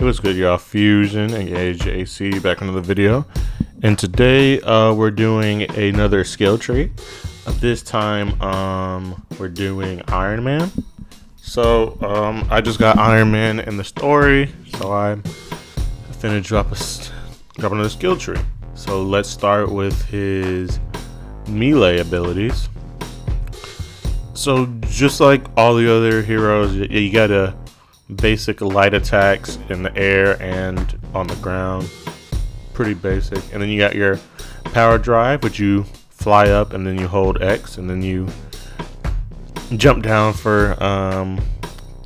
What's good, y'all? Fusion and AC back into the video, and today we're doing another skill tree. This time we're doing Iron Man. So I just got Iron Man in the story, so I'm finna drop another skill tree. So let's start with his melee abilities. So just like all the other heroes, you gotta basic light attacks in the air and on the ground, pretty basic. And then you got your power drive, which you fly up and then you hold X and then you jump down for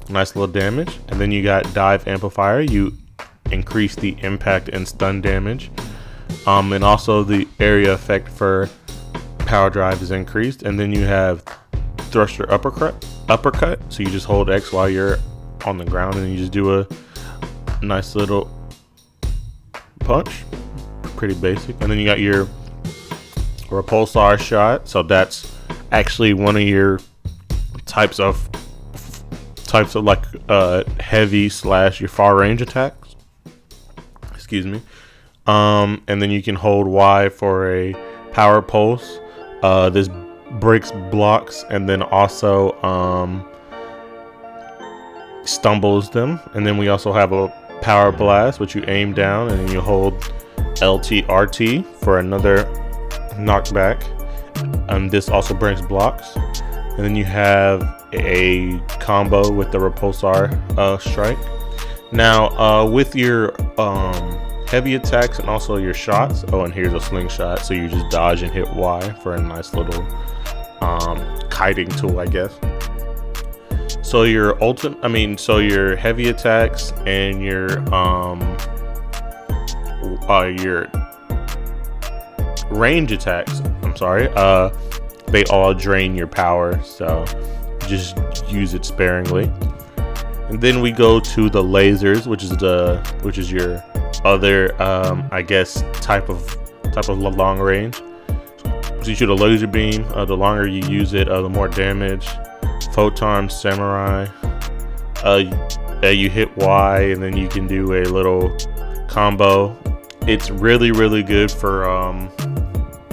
nice little damage. And then you got dive amplifier, you increase the impact and stun damage, and also the area effect for power drive is increased. And then you have thruster uppercut, so you just hold X while you're on the ground and you just do a nice little punch, pretty basic. And then you got your repulsar shot, so that's actually one of your types of like heavy / your far range attacks, excuse me. And then you can hold Y for a power pulse. This breaks blocks and then also stumbles them. And then we also have a power blast, which you aim down and then you hold LT RT for another knockback, and this also breaks blocks. And then you have a combo with the repulsar strike. Now with your heavy attacks and also your shots, and here's a slingshot, so you just dodge and hit Y for a nice little kiting tool, I guess. So your your heavy attacks and your range attacks, they all drain your power, so just use it sparingly. And then we go to the lasers, which is your other I guess type of long range. So you shoot a laser beam, the longer you use it, the more damage. Photon samurai, you hit Y and then you can do a little combo. It's really good for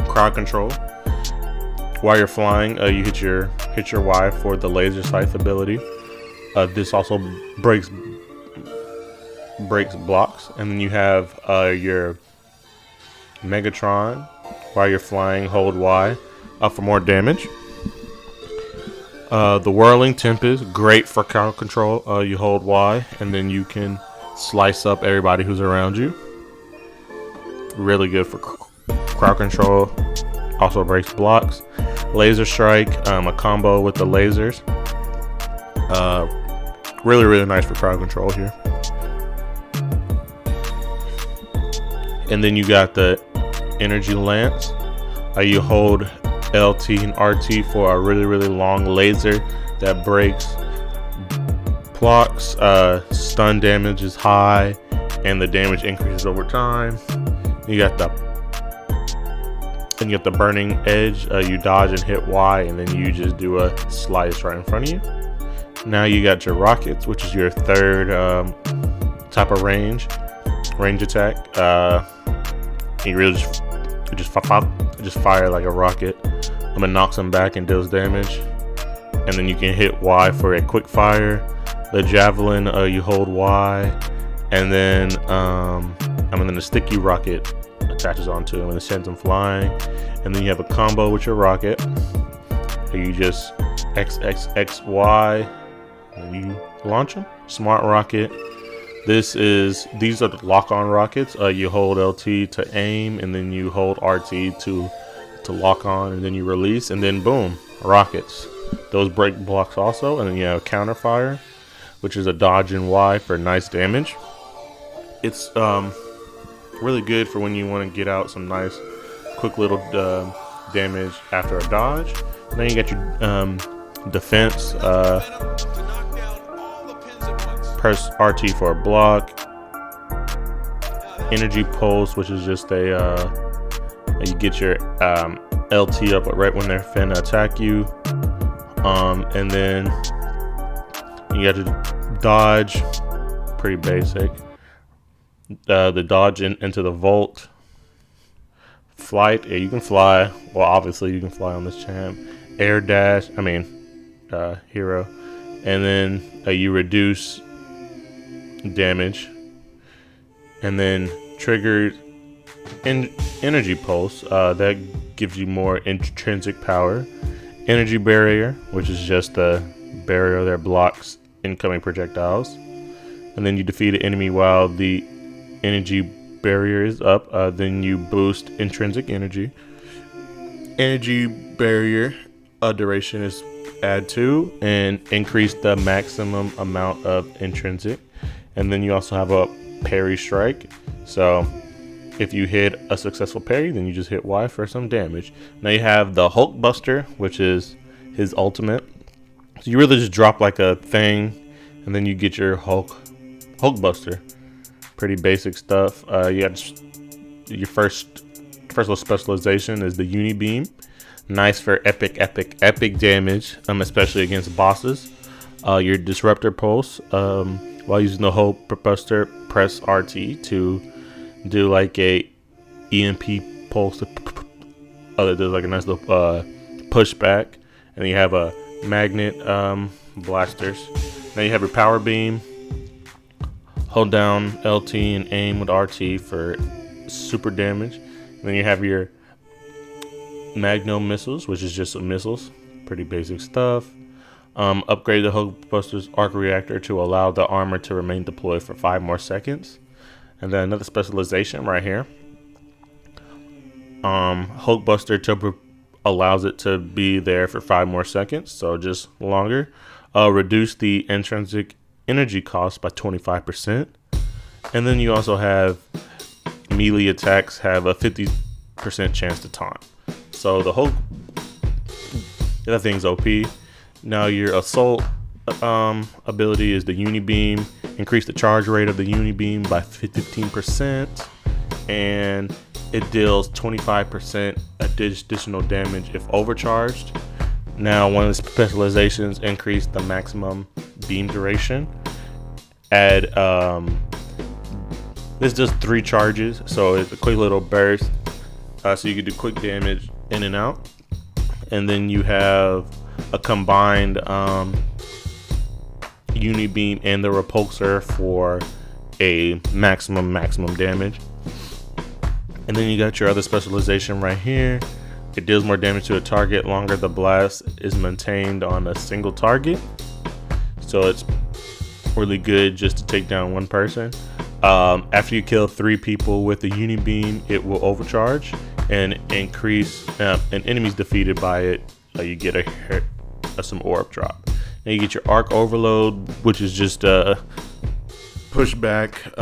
crowd control. While you're flying, you hit your Y for the laser scythe ability. This also breaks blocks. And then you have your Megatron. While you're flying, hold Y for more damage. The Whirling Tempest, great for crowd control. You hold Y and then you can slice up everybody who's around you. Really good for crowd control. Also breaks blocks. Laser Strike, a combo with the lasers. Really nice for crowd control here. And then you got the Energy Lance. You hold LT and RT for a really long laser that breaks blocks. Stun damage is high and the damage increases over time. You got the Burning Edge. You dodge and hit Y and then you just do a slice right in front of you. Now you got your rockets, which is your third type of range attack. You really just fire like a rocket. It knocks them back and deals damage. And then you can hit Y for a quick fire. The javelin, you hold Y, and then the sticky rocket attaches onto him and it sends him flying. And then you have a combo with your rocket. You just XXXY and you launch him. Smart rocket. These are the lock-on rockets. You hold LT to aim and then you hold RT to lock on and then you release and then boom, rockets. Those break blocks also. And then you have counterfire, which is a dodge and Y for nice damage. It's really good for when you want to get out some nice quick little damage after a dodge. And then you got your defense, press RT for a block. Energy pulse, which is just you get your LT up right when they're finna attack you. And then you got to dodge, pretty basic. the dodge into the Volt. Flight, yeah, you can fly. Well, obviously you can fly on this champ. Air dash, hero. And then you reduce damage. And then trigger energy pulse. That gives you more intrinsic power. Energy barrier, which is just a barrier that blocks incoming projectiles. And then you defeat an enemy while the energy barrier is up. Then you boost intrinsic energy. Energy barrier duration is add 2 and increase the maximum amount of intrinsic. And then you also have a parry strike. So if you hit a successful parry, then you just hit Y for some damage. Now you have the Hulk Buster, which is his ultimate. So you really just drop like a thing, and then you get your Hulk Buster. Pretty basic stuff. You got your first little specialization is the Uni Beam. Nice for epic damage, especially against bosses. Your Disruptor Pulse. While using the Hulk Buster, press RT to do like a EMP pulse. That does like a nice little pushback. And then you have a magnet blasters. Now you have your Power Beam. Hold down LT and aim with RT for super damage. And then you have your Magno missiles, which is just some missiles. Pretty basic stuff. Upgrade the Hulkbuster's arc reactor to allow the armor to remain deployed for 5 more seconds. And then another specialization right here. Hulkbuster allows it to be there for 5 more seconds, so just longer. Reduce the intrinsic energy cost by 25%. And then you also have melee attacks have a 50% chance to taunt. So the Hulk, that thing's OP. Now your assault ability is the Uni Beam. Increase the charge rate of the Uni Beam by 15%, and it deals 25% additional damage if overcharged. Now one of the specializations, increase the maximum beam duration. Add this does 3 charges, so it's a quick little burst, so you can do quick damage in and out. And then you have a combined Uni Beam and the Repulsor for a maximum damage. And then you got your other specialization right here. It deals more damage to a target longer the blast is maintained on a single target. So it's really good just to take down one person. After you kill 3 people with the Uni Beam, it will overcharge and increase, and enemies defeated by it, you get some orb drop. And you get your Arc Overload, which is just a pushback,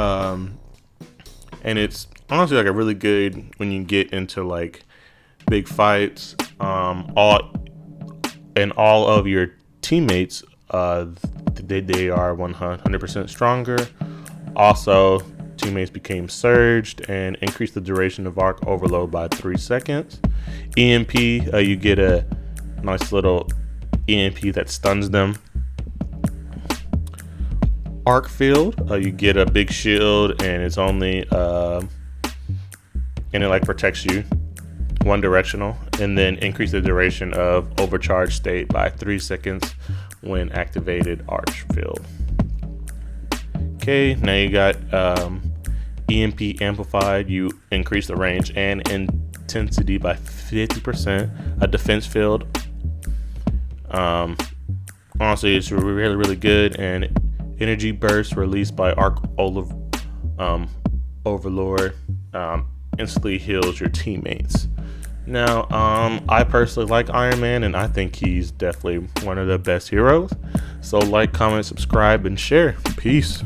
and it's honestly like a really good when you get into like big fights. All of your teammates, they are 100% stronger. Also, teammates became surged and increased the duration of Arc Overload by 3 seconds. EMP, you get a nice little EMP that stuns them. Arc Field, you get a big shield, and it's only and it like protects you one directional. And then increase the duration of overcharge state by 3 seconds when activated Arch Field. Okay, now you got EMP amplified. You increase the range and intensity by 50%. A defense field. Honestly, it's really good. And energy burst released by Arc Overlord instantly heals your teammates. Now, I personally like Iron Man, and I think he's definitely one of the best heroes. So like, comment, subscribe, and share. Peace.